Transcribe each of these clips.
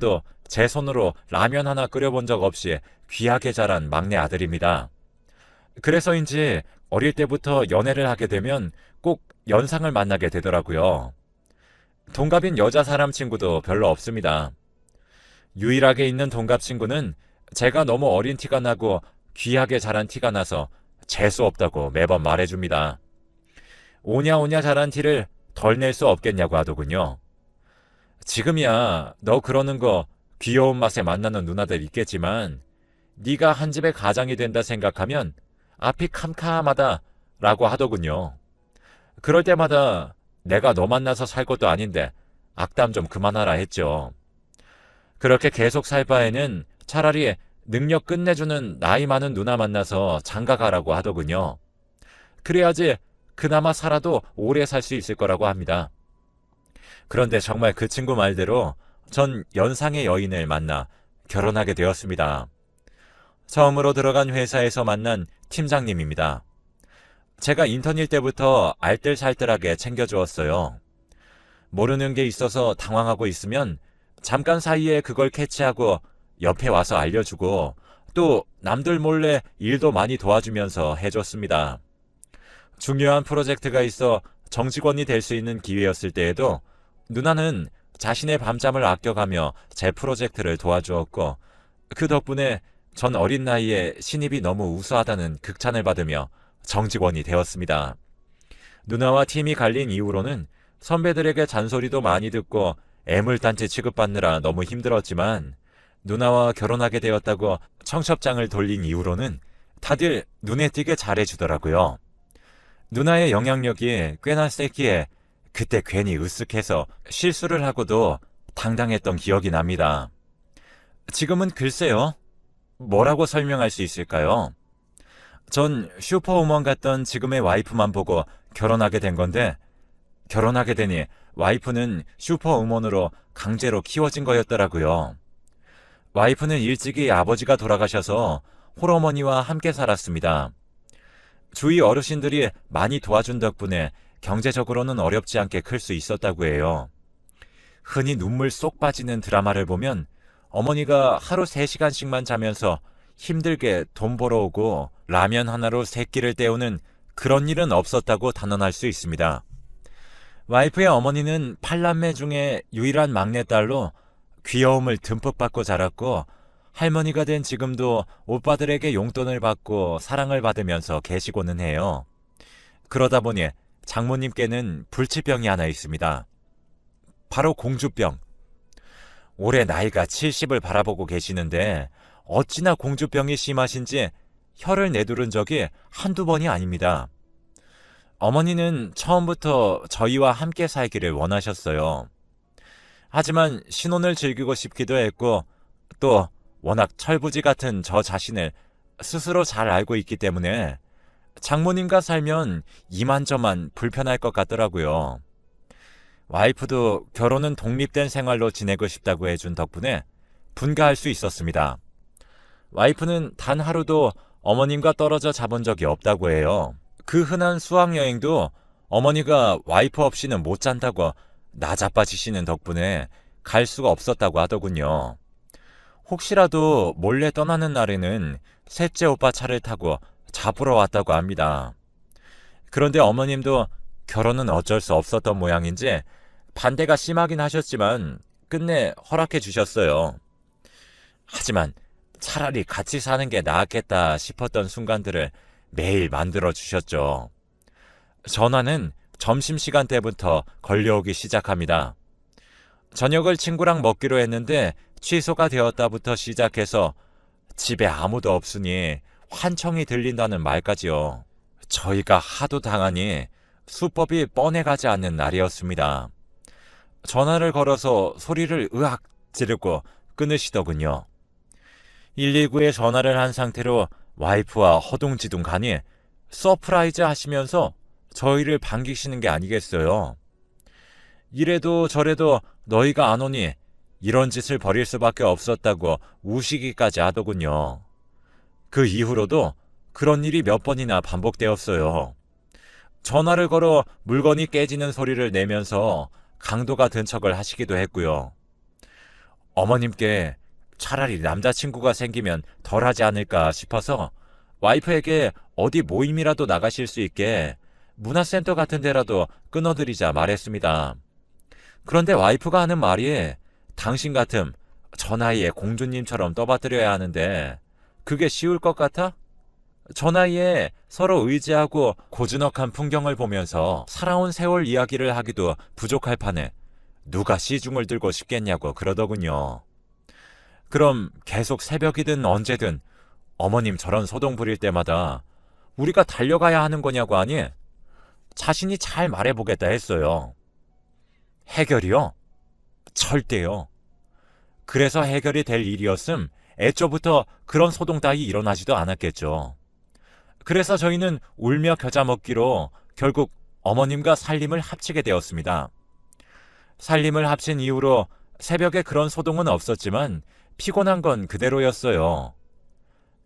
와이프도 제 손으로 라면 하나 끓여본 적 없이 귀하게 자란 막내 아들입니다. 그래서인지 어릴 때부터 연애를 하게 되면 꼭 연상을 만나게 되더라고요. 동갑인 여자 사람 친구도 별로 없습니다. 유일하게 있는 동갑 친구는 제가 너무 어린 티가 나고 귀하게 자란 티가 나서 재수 없다고 매번 말해줍니다. 오냐오냐 자란 티를 덜 낼 수 없겠냐고 하더군요. 지금이야 너 그러는 거 귀여운 맛에 만나는 누나들 있겠지만 네가 한 집의 가장이 된다 생각하면 앞이 캄캄하다 라고 하더군요. 그럴 때마다 내가 너 만나서 살 것도 아닌데 악담 좀 그만하라 했죠. 그렇게 계속 살 바에는 차라리 능력 끝내주는 나이 많은 누나 만나서 장가가라고 하더군요. 그래야지 그나마 살아도 오래 살 수 있을 거라고 합니다. 그런데 정말 그 친구 말대로 전 연상의 여인을 만나 결혼하게 되었습니다. 처음으로 들어간 회사에서 만난 팀장님입니다. 제가 인턴일 때부터 알뜰살뜰하게 챙겨주었어요. 모르는 게 있어서 당황하고 있으면 잠깐 사이에 그걸 캐치하고 옆에 와서 알려주고 또 남들 몰래 일도 많이 도와주면서 해줬습니다. 중요한 프로젝트가 있어 정직원이 될 수 있는 기회였을 때에도 누나는 자신의 밤잠을 아껴가며 제 프로젝트를 도와주었고 그 덕분에 전 어린 나이에 신입이 너무 우수하다는 극찬을 받으며 정직원이 되었습니다. 누나와 팀이 갈린 이후로는 선배들에게 잔소리도 많이 듣고 애물단지 취급받느라 너무 힘들었지만 누나와 결혼하게 되었다고 청첩장을 돌린 이후로는 다들 눈에 띄게 잘해주더라고요. 누나의 영향력이 꽤나 셌기에 그때 괜히 으쓱해서 실수를 하고도 당당했던 기억이 납니다. 지금은 글쎄요. 뭐라고 설명할 수 있을까요? 전 슈퍼우먼 같던 지금의 와이프만 보고 결혼하게 된 건데 결혼하게 되니 와이프는 슈퍼우먼으로 강제로 키워진 거였더라고요. 와이프는 일찍이 아버지가 돌아가셔서 홀어머니와 함께 살았습니다. 주위 어르신들이 많이 도와준 덕분에 경제적으로는 어렵지 않게 클 수 있었다고 해요. 흔히 눈물 쏙 빠지는 드라마를 보면 어머니가 하루 3시간씩만 자면서 힘들게 돈 벌어오고 라면 하나로 세 끼를 때우는 그런 일은 없었다고 단언할 수 있습니다. 와이프의 어머니는 8남매 중에 유일한 막내딸로 귀여움을 듬뿍 받고 자랐고 할머니가 된 지금도 오빠들에게 용돈을 받고 사랑을 받으면서 계시고는 해요. 그러다 보니 장모님께는 불치병이 하나 있습니다. 바로 공주병. 올해 나이가 70을 바라보고 계시는데 어찌나 공주병이 심하신지 혀를 내두른 적이 한두 번이 아닙니다. 어머니는 처음부터 저희와 함께 살기를 원하셨어요. 하지만 신혼을 즐기고 싶기도 했고 또 워낙 철부지 같은 저 자신을 스스로 잘 알고 있기 때문에 장모님과 살면 이만저만 불편할 것 같더라고요. 와이프도 결혼은 독립된 생활로 지내고 싶다고 해준 덕분에 분가할 수 있었습니다. 와이프는 단 하루도 어머님과 떨어져 자본 적이 없다고 해요. 그 흔한 수학여행도 어머니가 와이프 없이는 못 잔다고 나자빠지시는 덕분에 갈 수가 없었다고 하더군요. 혹시라도 몰래 떠나는 날에는 셋째 오빠 차를 타고 잡으러 왔다고 합니다. 그런데 어머님도 결혼은 어쩔 수 없었던 모양인지 반대가 심하긴 하셨지만 끝내 허락해 주셨어요. 하지만 차라리 같이 사는 게 나았겠다 싶었던 순간들을 매일 만들어 주셨죠. 전화는 점심시간 때부터 걸려오기 시작합니다. 저녁을 친구랑 먹기로 했는데 취소가 되었다부터 시작해서 집에 아무도 없으니 환청이 들린다는 말까지요. 저희가 하도 당하니 수법이 뻔해가지 않는 날이었습니다. 전화를 걸어서 소리를 으악 지르고 끊으시더군요. 119에 전화를 한 상태로 와이프와 허둥지둥 가니 서프라이즈 하시면서 저희를 반기시는 게 아니겠어요. 이래도 저래도 너희가 안 오니 이런 짓을 벌일 수밖에 없었다고 우시기까지 하더군요. 그 이후로도 그런 일이 몇 번이나 반복되었어요. 전화를 걸어 물건이 깨지는 소리를 내면서 강도가 든 척을 하시기도 했고요. 어머님께 차라리 남자친구가 생기면 덜하지 않을까 싶어서 와이프에게 어디 모임이라도 나가실 수 있게 문화센터 같은 데라도 끊어드리자 말했습니다. 그런데 와이프가 하는 말이 당신 같음 저 나이에 공주님처럼 떠받들여야 하는데 그게 쉬울 것 같아? 저 나이에 서로 의지하고 고즈넉한 풍경을 보면서 살아온 세월 이야기를 하기도 부족할 판에 누가 시중을 들고 싶겠냐고 그러더군요. 그럼 계속 새벽이든 언제든 어머님 저런 소동 부릴 때마다 우리가 달려가야 하는 거냐고 하니 자신이 잘 말해보겠다 했어요. 해결이요? 절대요. 그래서 해결이 될 일이었음 애초부터 그런 소동 따위 일어나지도 않았겠죠. 그래서 저희는 울며 겨자 먹기로 결국 어머님과 살림을 합치게 되었습니다. 살림을 합친 이후로 새벽에 그런 소동은 없었지만 피곤한 건 그대로였어요.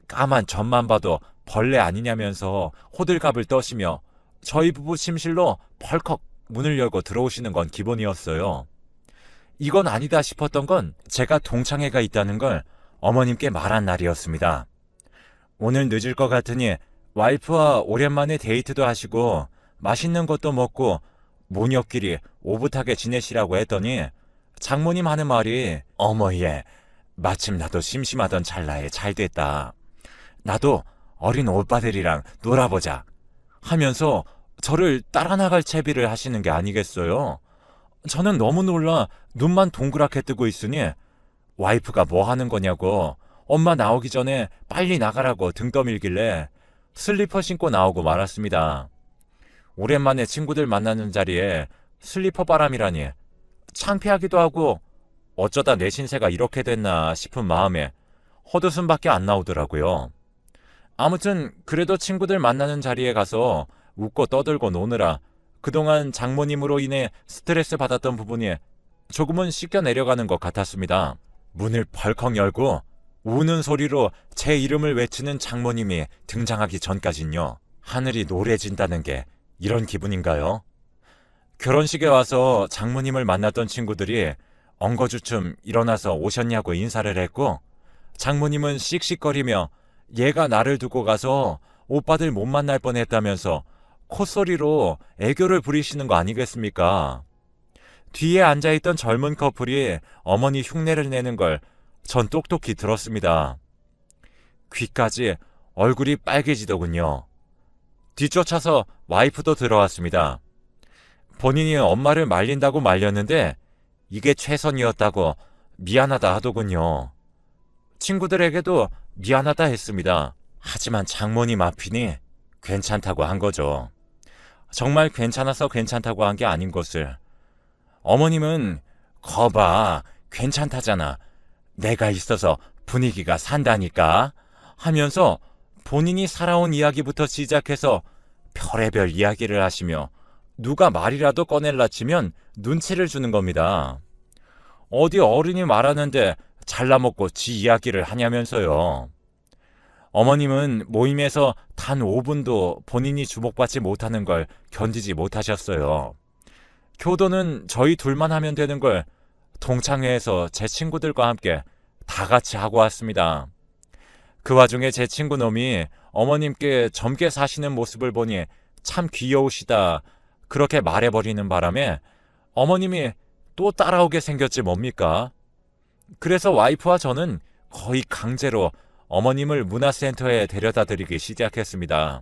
까만 점만 봐도 벌레 아니냐면서 호들갑을 떠시며 저희 부부 침실로 벌컥 문을 열고 들어오시는 건 기본이었어요. 이건 아니다 싶었던 건 제가 동창회가 있다는 걸 어머님께 말한 날이었습니다. 오늘 늦을 것 같으니 와이프와 오랜만에 데이트도 하시고 맛있는 것도 먹고 모녀끼리 오붓하게 지내시라고 했더니 장모님 하는 말이 어머 얘 마침 나도 심심하던 찰나에 잘됐다. 나도 어린 오빠들이랑 놀아보자 하면서 저를 따라 나갈 채비를 하시는 게 아니겠어요. 저는 너무 놀라 눈만 동그랗게 뜨고 있으니 와이프가 뭐 하는 거냐고 엄마 나오기 전에 빨리 나가라고 등 떠밀길래 슬리퍼 신고 나오고 말았습니다. 오랜만에 친구들 만나는 자리에 슬리퍼 바람이라니 창피하기도 하고 어쩌다 내 신세가 이렇게 됐나 싶은 마음에 헛웃음밖에 안 나오더라고요. 아무튼 그래도 친구들 만나는 자리에 가서 웃고 떠들고 노느라 그동안 장모님으로 인해 스트레스 받았던 부분이 조금은 씻겨 내려가는 것 같았습니다. 문을 벌컥 열고 우는 소리로 제 이름을 외치는 장모님이 등장하기 전까진요. 하늘이 노래진다는 게 이런 기분인가요? 결혼식에 와서 장모님을 만났던 친구들이 엉거주춤 일어나서 오셨냐고 인사를 했고 장모님은 씩씩거리며 얘가 나를 두고 가서 오빠들 못 만날 뻔했다면서 콧소리로 애교를 부리시는 거 아니겠습니까? 뒤에 앉아있던 젊은 커플이 어머니 흉내를 내는 걸 전 똑똑히 들었습니다. 귀까지 얼굴이 빨개지더군요. 뒤쫓아서 와이프도 들어왔습니다. 본인이 엄마를 말린다고 말렸는데 이게 최선이었다고 미안하다 하더군요. 친구들에게도 미안하다 했습니다. 하지만 장모님 앞이니 괜찮다고 한 거죠. 정말 괜찮아서 괜찮다고 한 게 아닌 것을. 어머님은 거봐 괜찮다잖아. 내가 있어서 분위기가 산다니까 하면서 본인이 살아온 이야기부터 시작해서 별의별 이야기를 하시며 누가 말이라도 꺼낼라 치면 눈치를 주는 겁니다. 어디 어른이 말하는데 잘라먹고 지 이야기를 하냐면서요. 어머님은 모임에서 단 5분도 본인이 주목받지 못하는 걸 견디지 못하셨어요. 교도는 저희 둘만 하면 되는 걸 동창회에서 제 친구들과 함께 다 같이 하고 왔습니다. 그 와중에 제 친구 놈이 어머님께 젊게 사시는 모습을 보니 참 귀여우시다 그렇게 말해버리는 바람에 어머님이 또 따라오게 생겼지 뭡니까? 그래서 와이프와 저는 거의 강제로 어머님을 문화센터에 데려다 드리기 시작했습니다.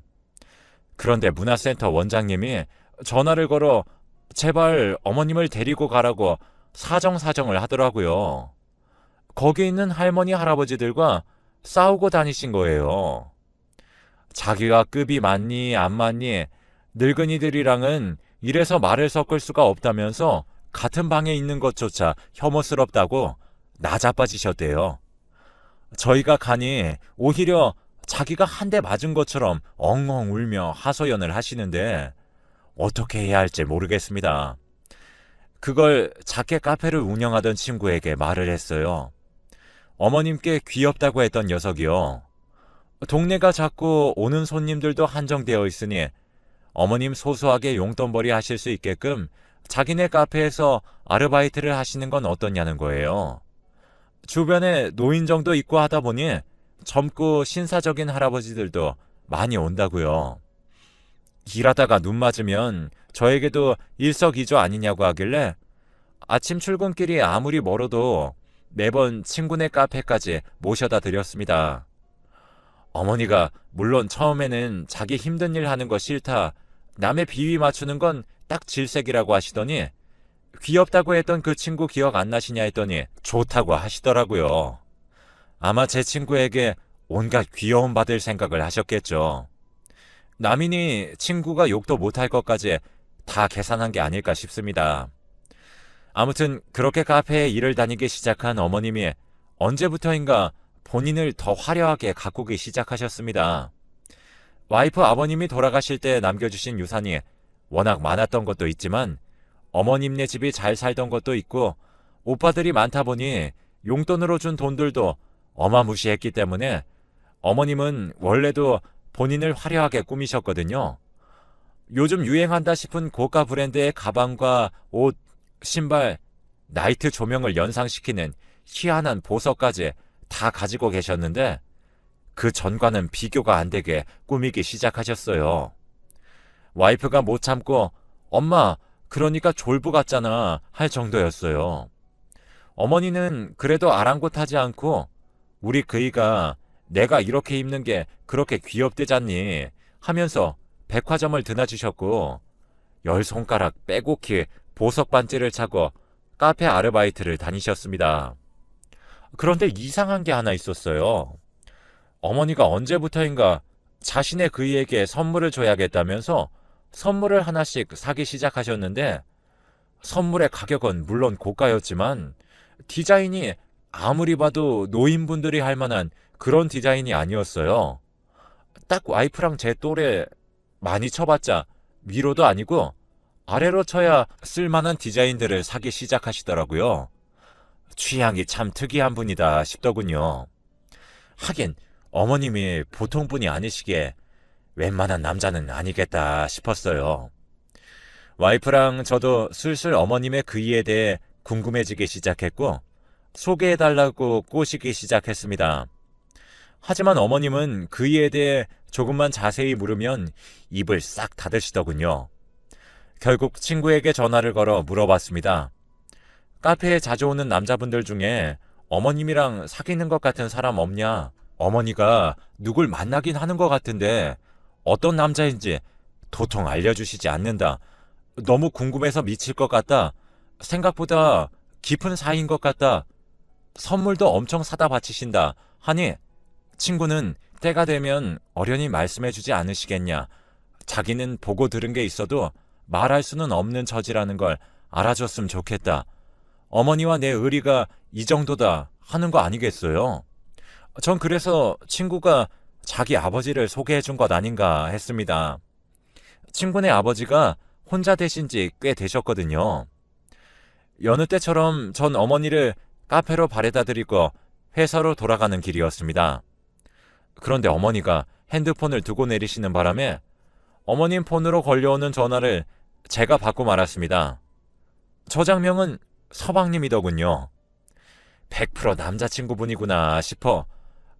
그런데 문화센터 원장님이 전화를 걸어 제발 어머님을 데리고 가라고 사정사정을 하더라고요. 거기 있는 할머니 할아버지들과 싸우고 다니신 거예요. 자기가 급이 많니 안 많니 늙은이들이랑은 이래서 말을 섞을 수가 없다면서 같은 방에 있는 것조차 혐오스럽다고 나자빠지셨대요. 저희가 가니 오히려 자기가 한 대 맞은 것처럼 엉엉 울며 하소연을 하시는데 어떻게 해야 할지 모르겠습니다. 그걸 자켓 카페를 운영하던 친구에게 말을 했어요. 어머님께 귀엽다고 했던 녀석이요. 동네가 작고 오는 손님들도 한정되어 있으니 어머님 소소하게 용돈벌이 하실 수 있게끔 자기네 카페에서 아르바이트를 하시는 건 어떠냐는 거예요. 주변에 노인정도 있고 하다 보니 젊고 신사적인 할아버지들도 많이 온다고요. 일하다가 눈 맞으면 저에게도 일석이조 아니냐고 하길래 아침 출근길이 아무리 멀어도 매번 친구네 카페까지 모셔다 드렸습니다. 어머니가 물론 처음에는 자기 힘든 일 하는 거 싫다, 남의 비위 맞추는 건 딱 질색이라고 하시더니 귀엽다고 했던 그 친구 기억 안 나시냐 했더니 좋다고 하시더라고요. 아마 제 친구에게 온갖 귀여움 받을 생각을 하셨겠죠. 남이니 친구가 욕도 못할 것까지 다 계산한 게 아닐까 싶습니다. 아무튼 그렇게 카페에 일을 다니기 시작한 어머님이 언제부터인가 본인을 더 화려하게 가꾸기 시작하셨습니다. 와이프 아버님이 돌아가실 때 남겨주신 유산이 워낙 많았던 것도 있지만 어머님네 집이 잘 살던 것도 있고 오빠들이 많다 보니 용돈으로 준 돈들도 어마무시했기 때문에 어머님은 원래도 본인을 화려하게 꾸미셨거든요. 요즘 유행한다 싶은 고가 브랜드의 가방과 옷, 신발, 나이트 조명을 연상시키는 희한한 보석까지 다 가지고 계셨는데 그 전과는 비교가 안 되게 꾸미기 시작하셨어요. 와이프가 못 참고 엄마 그러니까 졸부 같잖아 할 정도였어요. 어머니는 그래도 아랑곳하지 않고 우리 그이가 내가 이렇게 입는 게 그렇게 귀엽대잖니 하면서 백화점을 드나주셨고 10손가락 빼곡히 보석 반지를 차고 카페 아르바이트를 다니셨습니다. 그런데 이상한 게 하나 있었어요. 어머니가 언제부터인가 자신의 그이에게 선물을 줘야겠다면서 선물을 하나씩 사기 시작하셨는데 선물의 가격은 물론 고가였지만 디자인이 아무리 봐도 노인분들이 할 만한 그런 디자인이 아니었어요. 딱 와이프랑 제 또래 많이 쳐봤자 위로도 아니고 아래로 쳐야 쓸만한 디자인들을 사기 시작하시더라고요. 취향이 참 특이한 분이다 싶더군요. 하긴 어머님이 보통 분이 아니시기에 웬만한 남자는 아니겠다 싶었어요. 와이프랑 저도 슬슬 어머님의 그이에 대해 궁금해지기 시작했고 소개해달라고 꼬시기 시작했습니다. 하지만 어머님은 그이에 대해 조금만 자세히 물으면 입을 싹 닫으시더군요. 결국 친구에게 전화를 걸어 물어봤습니다. 카페에 자주 오는 남자분들 중에 어머님이랑 사귀는 것 같은 사람 없냐? 어머니가 누굴 만나긴 하는 것 같은데 어떤 남자인지 도통 알려주시지 않는다. 너무 궁금해서 미칠 것 같다. 생각보다 깊은 사이인 것 같다. 선물도 엄청 사다 바치신다. 하니 친구는 때가 되면 어련히 말씀해주지 않으시겠냐. 자기는 보고 들은 게 있어도 말할 수는 없는 처지라는 걸 알아줬으면 좋겠다. 어머니와 내 의리가 이 정도다 하는 거 아니겠어요? 전 그래서 친구가 자기 아버지를 소개해 준 것 아닌가 했습니다. 친구네 아버지가 혼자 되신 지 꽤 되셨거든요. 여느 때처럼 전 어머니를 카페로 바래다 드리고 회사로 돌아가는 길이었습니다. 그런데 어머니가 핸드폰을 두고 내리시는 바람에 어머님 폰으로 걸려오는 전화를 제가 받고 말았습니다. 저장명은 서방님이더군요. 100% 남자친구분이구나 싶어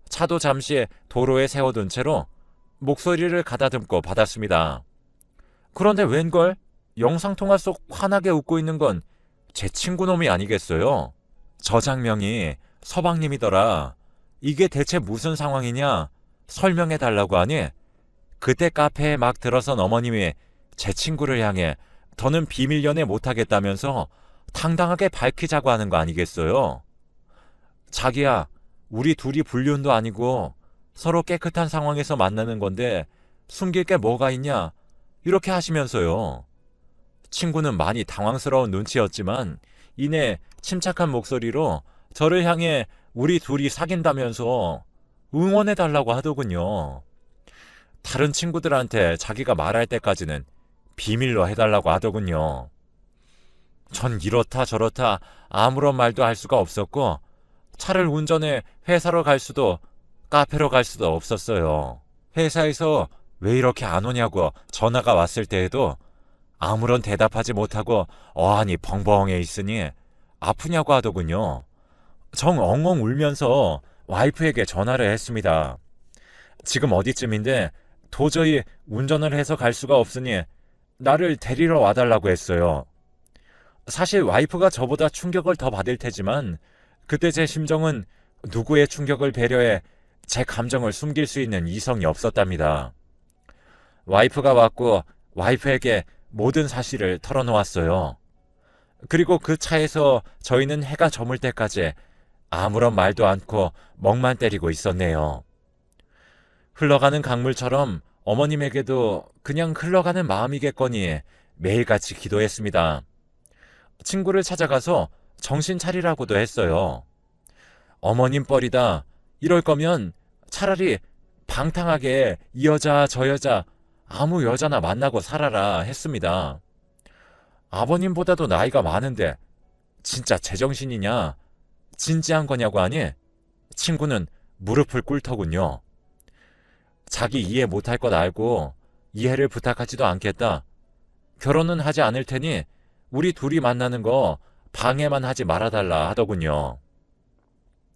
차도 잠시 도로에 세워둔 채로 목소리를 가다듬고 받았습니다. 그런데 웬걸 영상통화 속 환하게 웃고 있는 건 제 친구놈이 아니겠어요? 저장명이 서방님이더라. 이게 대체 무슨 상황이냐 설명해달라고 하니 그때 카페에 막 들어선 어머님이 제 친구를 향해 더는 비밀 연애 못하겠다면서 당당하게 밝히자고 하는 거 아니겠어요? 자기야, 우리 둘이 불륜도 아니고 서로 깨끗한 상황에서 만나는 건데 숨길 게 뭐가 있냐? 이렇게 하시면서요. 친구는 많이 당황스러운 눈치였지만 이내 침착한 목소리로 저를 향해 우리 둘이 사귄다면서 응원해달라고 하더군요. 다른 친구들한테 자기가 말할 때까지는 비밀로 해달라고 하더군요. 전 이렇다 저렇다 아무런 말도 할 수가 없었고 차를 운전해 회사로 갈 수도 카페로 갈 수도 없었어요. 회사에서 왜 이렇게 안 오냐고 전화가 왔을 때에도 아무런 대답하지 못하고 어안이 벙벙해 있으니 아프냐고 하더군요. 정 엉엉 울면서 와이프에게 전화를 했습니다. 지금 어디쯤인데 도저히 운전을 해서 갈 수가 없으니 나를 데리러 와달라고 했어요. 사실 와이프가 저보다 충격을 더 받을 테지만 그때 제 심정은 누구의 충격을 배려해 제 감정을 숨길 수 있는 이성이 없었답니다. 와이프가 왔고 와이프에게 모든 사실을 털어놓았어요. 그리고 그 차에서 저희는 해가 저물 때까지 아무런 말도 않고 멍만 때리고 있었네요. 흘러가는 강물처럼 어머님에게도 그냥 흘러가는 마음이겠거니 매일같이 기도했습니다. 친구를 찾아가서 정신 차리라고도 했어요. 어머님 뻘이다. 이럴 거면 차라리 방탕하게 이 여자 저 여자 아무 여자나 만나고 살아라 했습니다. 아버님보다도 나이가 많은데 진짜 제정신이냐? 진지한 거냐고 하니 친구는 무릎을 꿇더군요. 자기 이해 못할 것 알고 이해를 부탁하지도 않겠다. 결혼은 하지 않을 테니 우리 둘이 만나는 거 방해만 하지 말아달라 하더군요.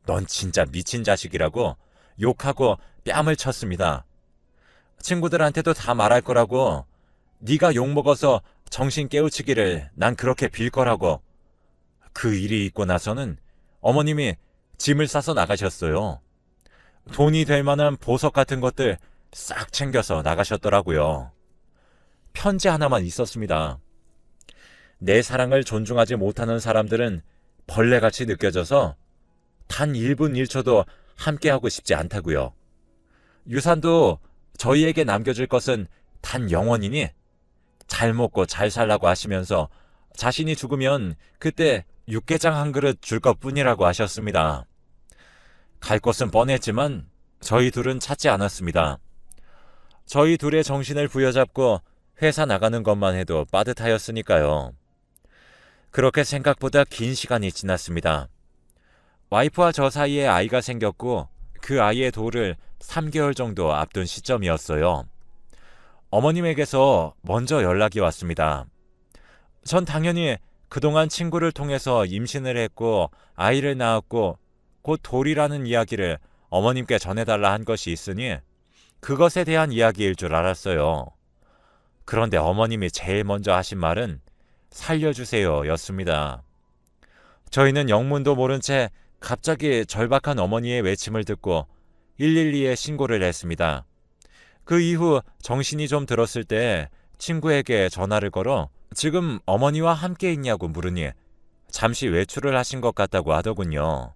넌 진짜 미친 자식이라고 욕하고 뺨을 쳤습니다. 친구들한테도 다 말할 거라고 네가 욕먹어서 정신 깨우치기를 난 그렇게 빌 거라고. 그 일이 있고 나서는 어머님이 짐을 싸서 나가셨어요. 돈이 될 만한 보석 같은 것들 싹 챙겨서 나가셨더라고요. 편지 하나만 있었습니다. 내 사랑을 존중하지 못하는 사람들은 벌레같이 느껴져서 단 1분 1초도 함께하고 싶지 않다고요. 유산도 저희에게 남겨줄 것은 단 영원이니 잘 먹고 잘 살라고 하시면서 자신이 죽으면 그때 육개장 한 그릇 줄 것뿐이라고 하셨습니다. 갈 곳은 뻔했지만 저희 둘은 찾지 않았습니다. 저희 둘의 정신을 부여잡고 회사 나가는 것만 해도 빠듯하였으니까요. 그렇게 생각보다 긴 시간이 지났습니다. 와이프와 저 사이에 아이가 생겼고 그 아이의 도를 3개월 정도 앞둔 시점이었어요. 어머님에게서 먼저 연락이 왔습니다. 전 당연히 그동안 친구를 통해서 임신을 했고 아이를 낳았고 곧 돌이라는 이야기를 어머님께 전해달라 한 것이 있으니 그것에 대한 이야기일 줄 알았어요. 그런데 어머님이 제일 먼저 하신 말은 살려주세요 였습니다. 저희는 영문도 모른 채 갑자기 절박한 어머니의 외침을 듣고 112에 신고를 했습니다. 그 이후 정신이 좀 들었을 때 친구에게 전화를 걸어 지금 어머니와 함께 있냐고 물으니 잠시 외출을 하신 것 같다고 하더군요.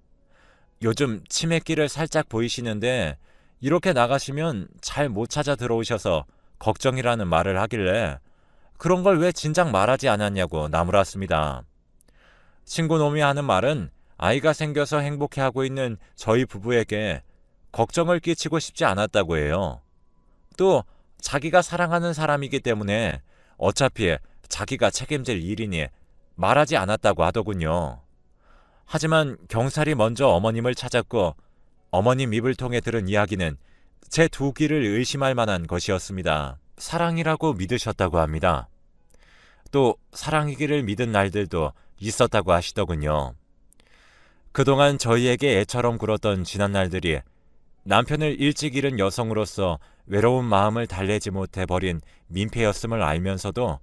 요즘 치매기를 살짝 보이시는데 이렇게 나가시면 잘 못 찾아 들어오셔서 걱정이라는 말을 하길래 그런 걸 왜 진작 말하지 않았냐고 나무랐습니다. 친구놈이 하는 말은 아이가 생겨서 행복해하고 있는 저희 부부에게 걱정을 끼치고 싶지 않았다고 해요. 또 자기가 사랑하는 사람이기 때문에 어차피 자기가 책임질 일이니 말하지 않았다고 하더군요. 하지만 경찰이 먼저 어머님을 찾았고 어머님 입을 통해 들은 이야기는 제 두 귀를 의심할 만한 것이었습니다. 사랑이라고 믿으셨다고 합니다. 또 사랑이기를 믿은 날들도 있었다고 하시더군요. 그동안 저희에게 애처럼 굴었던 지난 날들이 남편을 일찍 잃은 여성으로서 외로운 마음을 달래지 못해 버린 민폐였음을 알면서도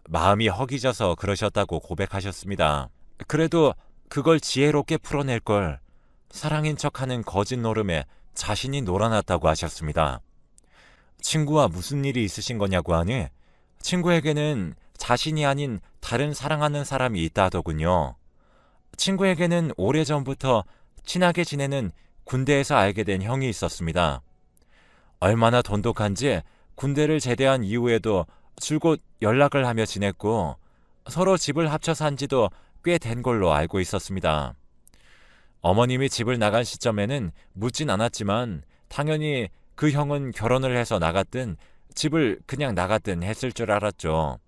마음이 허기져서 그러셨다고 고백하셨습니다. 그래도 그걸 지혜롭게 풀어낼 걸 사랑인 척하는 거짓 노름에 자신이 놀아났다고 하셨습니다. 친구와 무슨 일이 있으신 거냐고 하니 친구에게는 자신이 아닌 다른 사랑하는 사람이 있다 하더군요. 친구에게는 오래전부터 친하게 지내는 군대에서 알게 된 형이 있었습니다. 얼마나 돈독한지 군대를 제대한 이후에도 줄곧 연락을 하며 지냈고 서로 집을 합쳐 산 지도 꽤 된 걸로 알고 있었습니다. 어머님이 집을 나간 시점에는 묻진 않았지만 당연히 그 형은 결혼을 해서 나갔든 집을 그냥 나갔든 했을 줄 알았죠.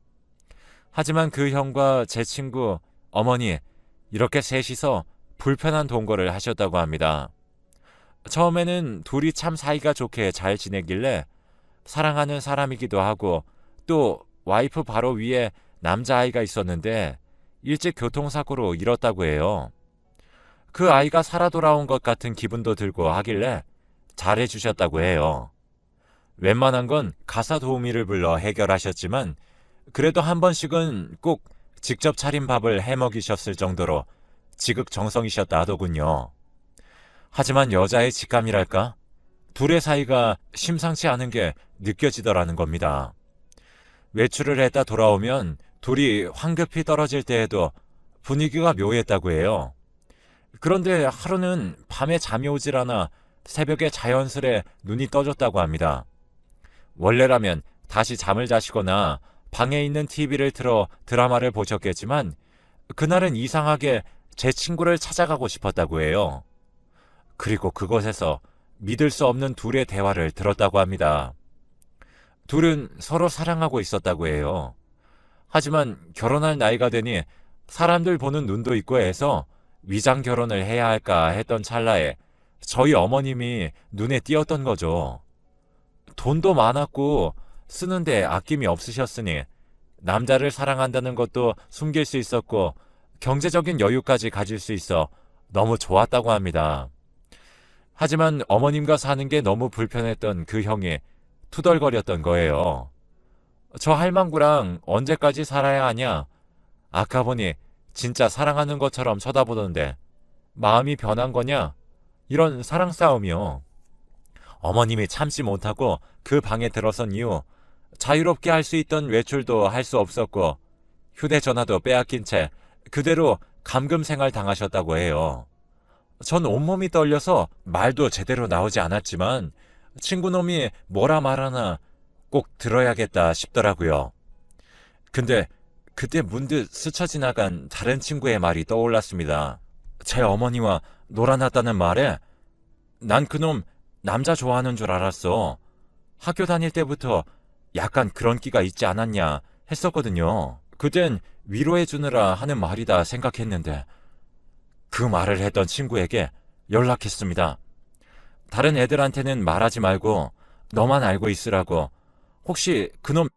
하지만 그 형과 제 친구, 어머니 이렇게 셋이서 불편한 동거를 하셨다고 합니다. 처음에는 둘이 참 사이가 좋게 잘 지내길래 사랑하는 사람이기도 하고 또 와이프 바로 위에 남자아이가 있었는데 일찍 교통사고로 잃었다고 해요. 그 아이가 살아 돌아온 것 같은 기분도 들고 하길래 잘해주셨다고 해요. 웬만한 건 가사 도우미를 불러 해결하셨지만 그래도 한 번씩은 꼭 직접 차린 밥을 해먹이셨을 정도로 지극정성이셨다 하더군요. 하지만 여자의 직감이랄까? 둘의 사이가 심상치 않은 게 느껴지더라는 겁니다. 외출을 했다 돌아오면 둘이 황급히 떨어질 때에도 분위기가 묘했다고 해요. 그런데 하루는 밤에 잠이 오질 않아 새벽에 자연스레 눈이 떠졌다고 합니다. 원래라면 다시 잠을 자시거나 방에 있는 TV를 틀어 드라마를 보셨겠지만 그날은 이상하게 제 친구를 찾아가고 싶었다고 해요. 그리고 그곳에서 믿을 수 없는 둘의 대화를 들었다고 합니다. 둘은 서로 사랑하고 있었다고 해요. 하지만 결혼할 나이가 되니 사람들 보는 눈도 있고 해서 위장 결혼을 해야 할까 했던 찰나에 저희 어머님이 눈에 띄었던 거죠. 돈도 많았고 쓰는데 아낌이 없으셨으니 남자를 사랑한다는 것도 숨길 수 있었고 경제적인 여유까지 가질 수 있어 너무 좋았다고 합니다. 하지만 어머님과 사는 게 너무 불편했던 그 형이 투덜거렸던 거예요. 저 할망구랑 언제까지 살아야 하냐? 아까 보니 진짜 사랑하는 것처럼 쳐다보던데 마음이 변한 거냐? 이런 사랑 싸움이요. 어머님이 참지 못하고 그 방에 들어선 이후 자유롭게 할 수 있던 외출도 할 수 없었고 휴대전화도 빼앗긴 채 그대로 감금 생활 당하셨다고 해요. 전 온몸이 떨려서 말도 제대로 나오지 않았지만 친구놈이 뭐라 말하나 꼭 들어야겠다 싶더라고요. 근데 그때 문득 스쳐 지나간 다른 친구의 말이 떠올랐습니다. 제 어머니와 놀아났다는 말에 난 그놈 남자 좋아하는 줄 알았어. 학교 다닐 때부터 약간 그런 끼가 있지 않았냐 했었거든요. 그땐 위로해 주느라 하는 말이다 생각했는데 그 말을 했던 친구에게 연락했습니다. 다른 애들한테는 말하지 말고 너만 알고 있으라고. 혹시 그놈